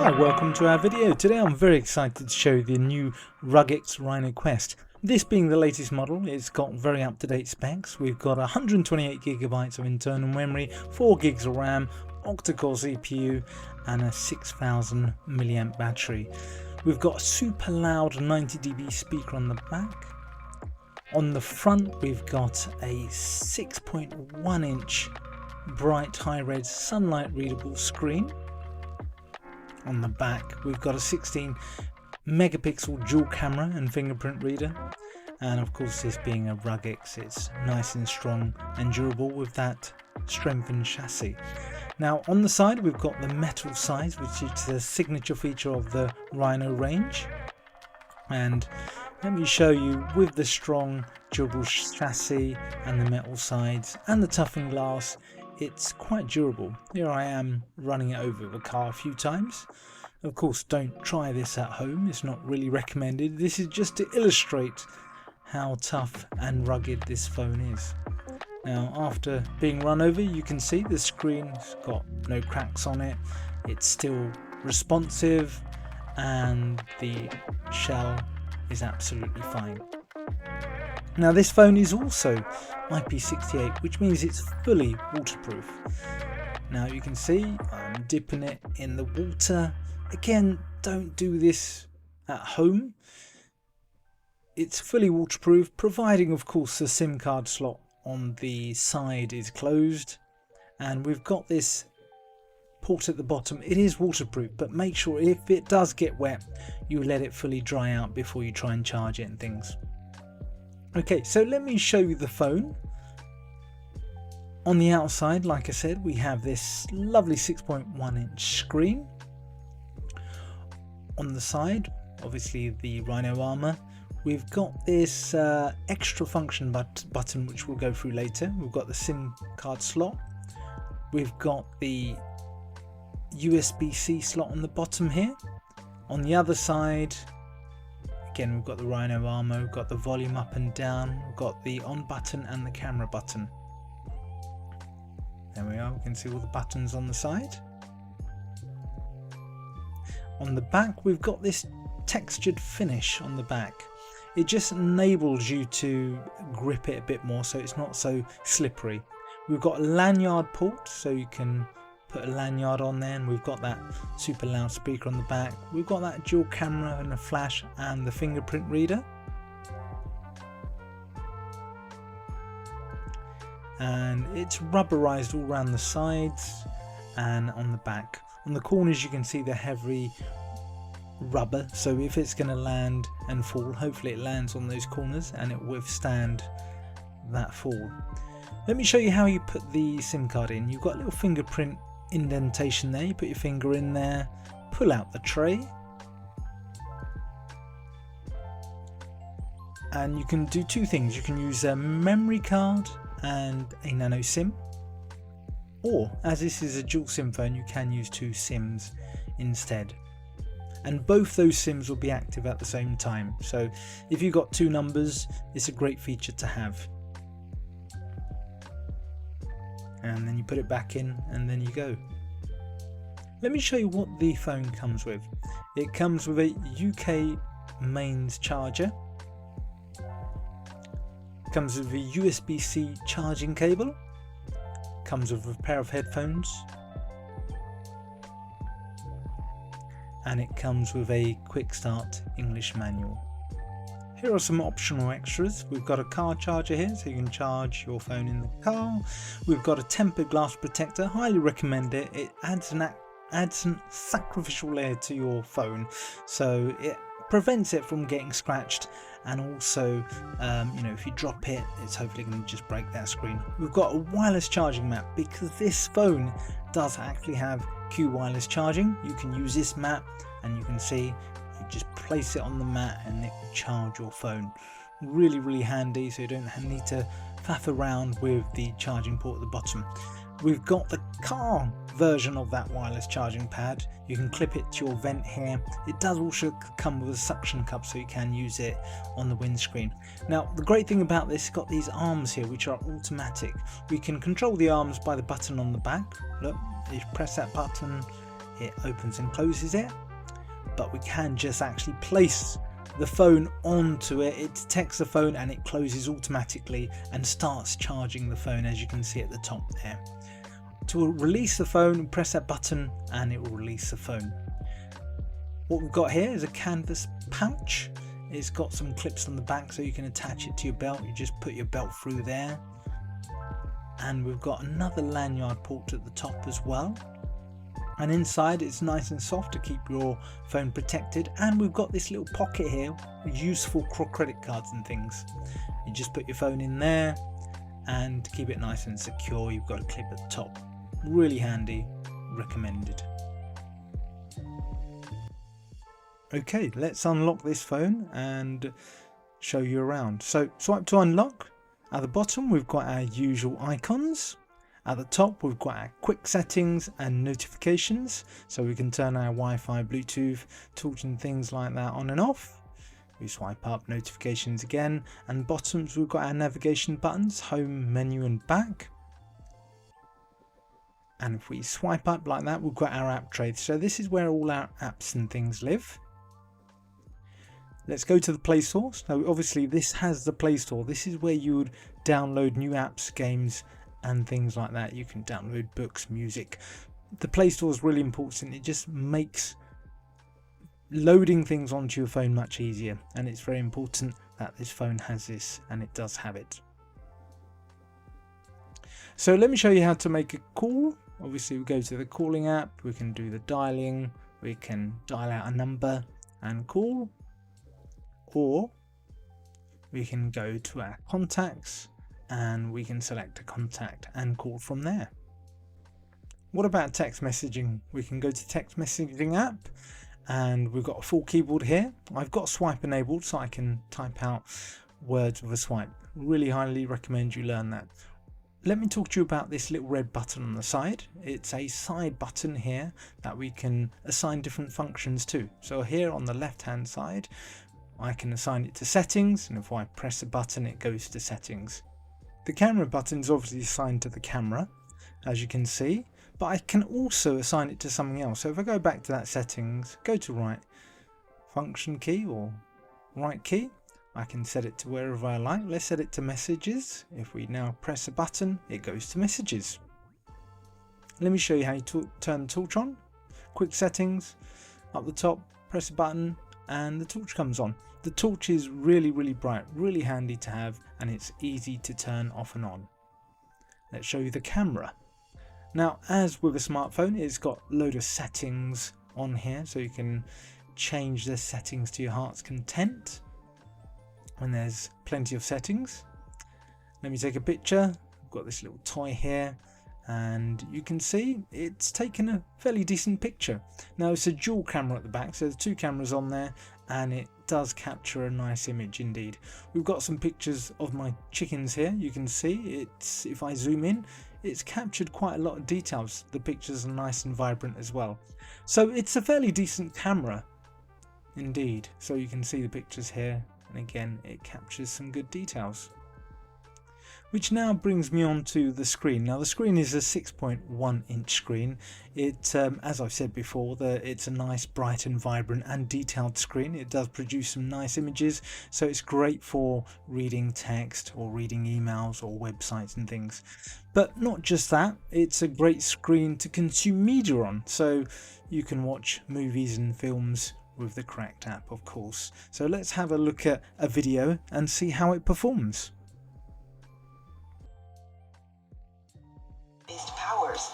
Hi, welcome to our video. Today I'm very excited to show you the new Ruggex Rhino Quest. This being the latest model, it's got very up-to-date specs. We've got 128GB of internal memory, 4GB of RAM, octa-core CPU and a 6000 mAh battery. We've got a super loud 90dB speaker on the back. On the front we've got a 6.1 inch bright high-res sunlight readable screen. On the back we've got a 16 megapixel dual camera and fingerprint reader, and of course, this being a Ruggex, it's nice and strong and durable with that strengthened chassis. Now on the side we've got the metal sides, which is a signature feature of the Rhino range, and let me show you with the strong durable chassis and the metal sides and the toughened glass. It's quite durable. Here I am running it over the car a few times. Of course, don't try this at home, it's not really recommended. This is just to illustrate how tough and rugged this phone is. Now after being run over, you can see the screen's got no cracks on it, it's still responsive, and the shell is absolutely fine. Now this phone is also IP68, which means it's fully waterproof. Now you can see I'm dipping it in the water. Again, don't do this at home. It's fully waterproof, providing of course the SIM card slot on the side is closed, and we've got this port at the bottom. It is waterproof, but make sure if it does get wet, you let it fully dry out before you try and charge it and things. Okay, so let me show you the phone. On the outside, like I said, we have this lovely 6.1 inch screen. On the side, obviously the Rhino armor. We've got this extra function button, which we'll go through later. We've got the SIM card slot. We've got the USB-C slot on the bottom here. On the other side, again, we've got the Rhino armor, we've got the volume up and down, we've got the on button and the camera button. There we are, we can see all the buttons on the side. On the back we've got this textured finish on the back. It just enables you to grip it a bit more so it's not so slippery. We've got a lanyard port, so you can put a lanyard on there, and we've got that super loud speaker on the back. We've got that dual camera and a flash and the fingerprint reader. And it's rubberized all around the sides and on the back. On the corners you can see the heavy rubber, so if it's going to land and fall, hopefully it lands on those corners and it will withstand that fall. Let me show you how you put the SIM card in. You've got a little fingerprint indentation there, you put your finger in there, pull out the tray, and you can do two things. You can use a memory card and a nano SIM, or as this is a dual SIM phone, you can use two SIMs instead, and both those SIMs will be active at the same time. So if you've got two numbers, it's a great feature to have. And then you put it back in and then you go. Let me show you what the phone comes with. It comes with a UK mains charger, comes with a USB-C charging cable, comes with a pair of headphones, and it comes with a quick start English manual. Here are some optional extras. We've got a car charger here, so you can charge your phone in the car. We've got a tempered glass protector, highly recommend it. It adds an sacrificial layer to your phone, so it prevents it from getting scratched, and also if you drop it, it's hopefully going to just break that screen. We've got a wireless charging mat, because this phone does actually have Q wireless charging. You can use this mat, and you can see you just place it on the mat and it will charge your phone. Really handy, so you don't need to faff around with the charging port at the bottom. We've got the car version of that wireless charging pad. You can clip it to your vent here. It does also come with a suction cup, so you can use it on the windscreen. Now the great thing about this, it's got these arms here which are automatic. We can control the arms by the button on the back. Look, you press that button it opens and closes it, but we can just actually place the phone onto it. It detects the phone and it closes automatically and starts charging the phone, as you can see at the top there. To release the phone, press that button and it will release the phone. What we've got here is a canvas pouch. It's got some clips on the back so you can attach it to your belt. You just put your belt through there. And we've got another lanyard port at the top as well. And inside it's nice and soft to keep your phone protected. And we've got this little pocket here, useful for credit cards and things. You just put your phone in there, and to keep it nice and secure, you've got a clip at the top. Really handy, recommended. Okay, let's unlock this phone and show you around. So swipe to unlock. At the bottom we've got our usual icons. At the top we've got our quick settings and notifications, so we can turn our Wi-Fi, Bluetooth, torch and things like that on and off. We swipe up, notifications again, and bottoms we've got our navigation buttons, home, menu and back. And if we swipe up like that, we've got our app tray. So this is where all our apps and things live. Let's go to the Play Store. Now obviously this has the Play Store. This is where you would download new apps, games and things like that. You can download books, music. The Play Store is really important. It just makes loading things onto your phone much easier, and it's very important that this phone has this, and it does have it. So let me show you how to make a call. Obviously we go to the calling app, we can do the dialing, we can dial out a number and call, or we can go to our contacts and we can select a contact and call from there. What about text messaging? We can go to text messaging app, and we've got a full keyboard here. I've got swipe enabled so I can type out words with a swipe. Really highly recommend you learn that. Let me talk to you about this little red button on the side. It's a side button here that we can assign different functions to. So here on the left hand side I can assign it to settings, and if I press a button it goes to settings. The camera button is obviously assigned to the camera, as you can see, but I can also assign it to something else. So if I go back to that settings, go to right function key or right key, I can set it to wherever I like. Let's set it to messages. If we now press a button, it goes to messages. Let me show you how you turn the torch on. Quick settings, up the top, press a button and the torch comes on. The torch is really bright, really handy to have, and it's easy to turn off and on. Let's show you the camera. Now, as with a smartphone, it's got a load of settings on here, so you can change the settings to your heart's content. And there's plenty of settings. Let me take a picture. I've got this little toy here, and you can see it's taken a fairly decent picture. Now it's a dual camera at the back, so there's two cameras on there, and it does capture a nice image indeed. We've got some pictures of my chickens here. You can see it's, if I zoom in, it's captured quite a lot of details. The pictures are nice and vibrant as well. So it's a fairly decent camera indeed. So you can see the pictures here, and again it captures some good details. Which now brings me on to the screen. Now the screen is a 6.1 inch screen. It, as I've said before, it's a nice, bright and vibrant and detailed screen. It does produce some nice images, so it's great for reading text or reading emails or websites and things. But not just that, it's a great screen to consume media on, so you can watch movies and films with the correct app, of course. So let's have a look at a video and see how it performs. Powers,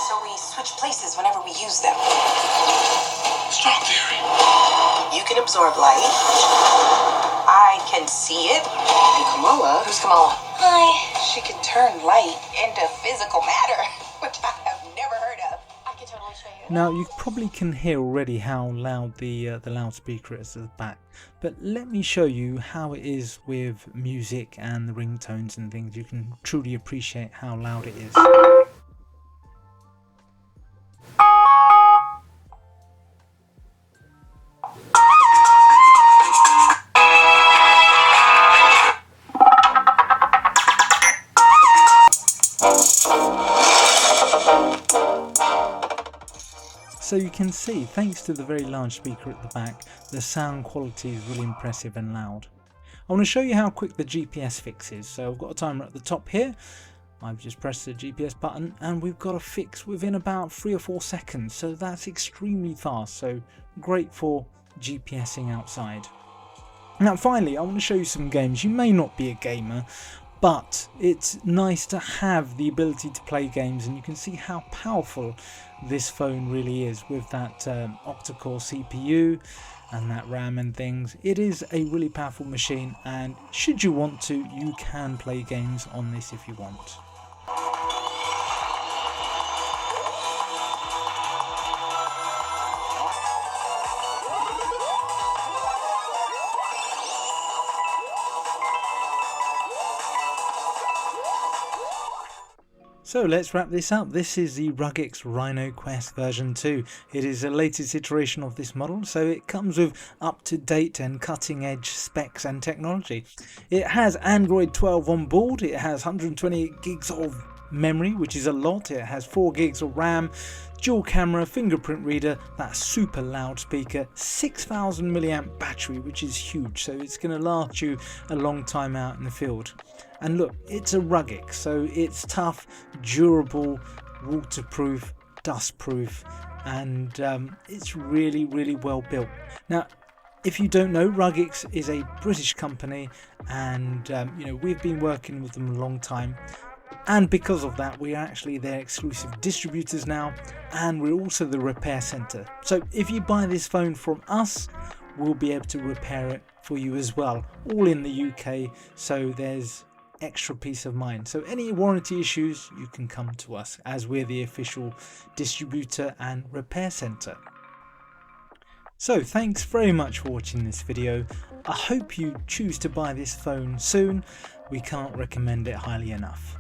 so we switch places whenever we use them. Strong theory. You can absorb light. I can see it. And Kamala. Who's Kamala? Hi. She can turn light into physical matter, which I have never heard of. I can totally show you. Now you probably can hear already how loud the loudspeaker is at the back, but let me show you how it is with music and the ringtones and things. You can truly appreciate how loud it is. So you can see, thanks to the very large speaker at the back, the sound quality is really impressive and loud. I want to show you how quick the GPS fix is. So I've got a timer at the top here. I've just pressed the GPS button and we've got a fix within about 3 or 4 seconds. So that's extremely fast. So great for GPSing outside. Now finally, I want to show you some games. You may not be a gamer, but it's nice to have the ability to play games, and you can see how powerful this phone really is with that octa-core CPU and that RAM and things. It is a really powerful machine, and should you want to, you can play games on this if you want. So let's wrap this up. This is the Ruggex Rhino Quest version 2. It is the latest iteration of this model, so it comes with up-to-date and cutting-edge specs and technology. It has Android 12 on board, it has 128 gigs of memory, which is a lot, it has 4 gigs of RAM, dual camera, fingerprint reader, that super loudspeaker, 6000 milliamp battery, which is huge, so it's going to last you a long time out in the field. And look, it's a Ruggex, so it's tough, durable, waterproof, dustproof, and it's really well built. Now, if you don't know, Ruggex is a British company, and we've been working with them a long time. And because of that, we are actually their exclusive distributors now, and we're also the repair centre. So if you buy this phone from us, we'll be able to repair it for you as well, all in the UK, so there's extra peace of mind. So any warranty issues, you can come to us, as we're the official distributor and repair centre. So thanks very much for watching this video. I hope you choose to buy this phone soon. We can't recommend it highly enough.